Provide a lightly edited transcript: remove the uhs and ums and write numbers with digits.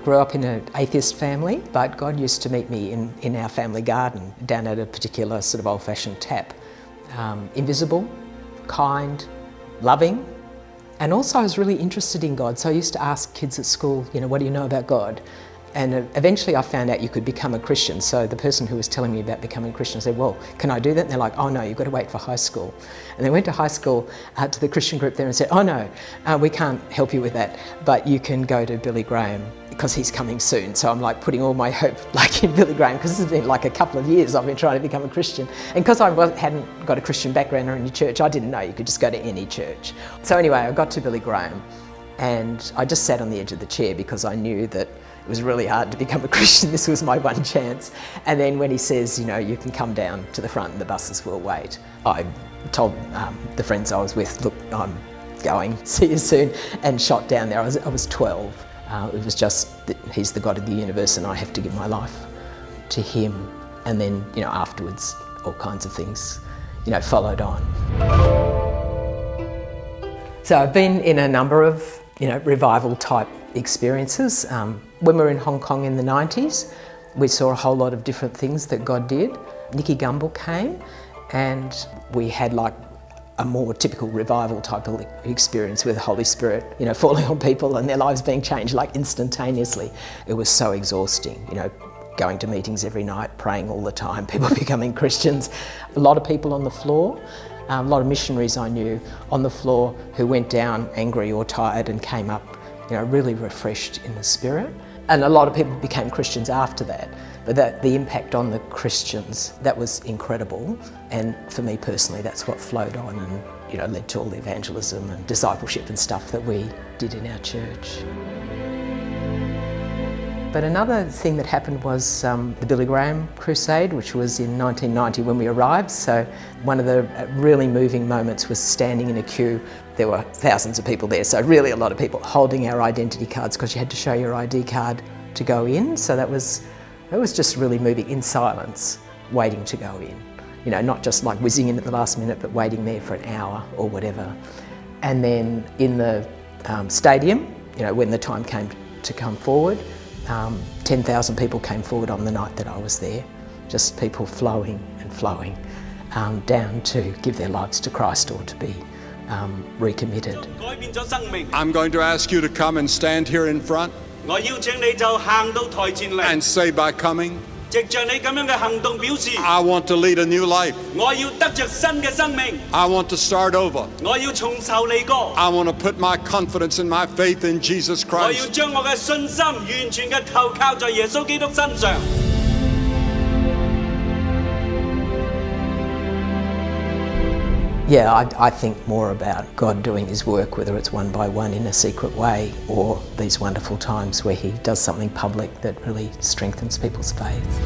grew up in an atheist family, but God used to meet me in our family garden down at a particular sort of old-fashioned tap. Invisible, kind, loving, and also I was really interested in God. So I used to ask kids at school, you know, what do you know about God? And eventually I found out you could become a Christian. So the person who was telling me about becoming a Christian said, well, can I do that? And they're like, oh no, you've got to wait for high school. And they went to high school to the Christian group there and said, oh no, we can't help you with that, but you can go to Billy Graham because he's coming soon. So I'm like putting all my hope like in Billy Graham, because this has been like a couple of years I've been trying to become a Christian. And because I hadn't got a Christian background or any church, I didn't know you could just go to any church. So anyway, I got to Billy Graham and I just sat on the edge of the chair because I knew that it was really hard to become a Christian. This was my one chance. And then when he says, you know, you can come down to the front and the buses will wait, I told the friends I was with, look, I'm going, see you soon, and shot down there. I was 12. It was just that he's the God of the universe and I have to give my life to him. And then, you know, afterwards, all kinds of things, you know, followed on. So I've been in a number of, you know, revival type experiences. When we were in Hong Kong in the 90s, we saw a whole lot of different things that God did. Nicky Gumbel came and we had like a more typical revival type of experience with the Holy Spirit, you know, falling on people and their lives being changed like instantaneously. It was so exhausting, you know, going to meetings every night, praying all the time, people becoming Christians. A lot of people on the floor, a lot of missionaries I knew on the floor who went down angry or tired and came up, you know, really refreshed in the spirit. And a lot of people became Christians after that. But the impact on the Christians, that was incredible. And for me personally, that's what flowed on and, you know, led to all the evangelism and discipleship and stuff that we did in our church. But another thing that happened was the Billy Graham crusade, which was in 1990 when we arrived. So one of the really moving moments was standing in a queue. There were thousands of people there, so really a lot of people holding our identity cards because you had to show your ID card to go in. So that was just really moving in silence, waiting to go in. You know, not just like whizzing in at the last minute, but waiting there for an hour or whatever. And then in the stadium, you know, when the time came to come forward, 10,000 people came forward on the night that I was there. Just people flowing and flowing down to give their lives to Christ or to be recommitted. I'm going to ask you to come and stand here in front and say by coming, I want to lead a new life. I want to start over. I want to put my confidence and my faith in Jesus Christ. Yeah, I think more about God doing his work, whether it's one by one in a secret way or these wonderful times where he does something public that really strengthens people's faith.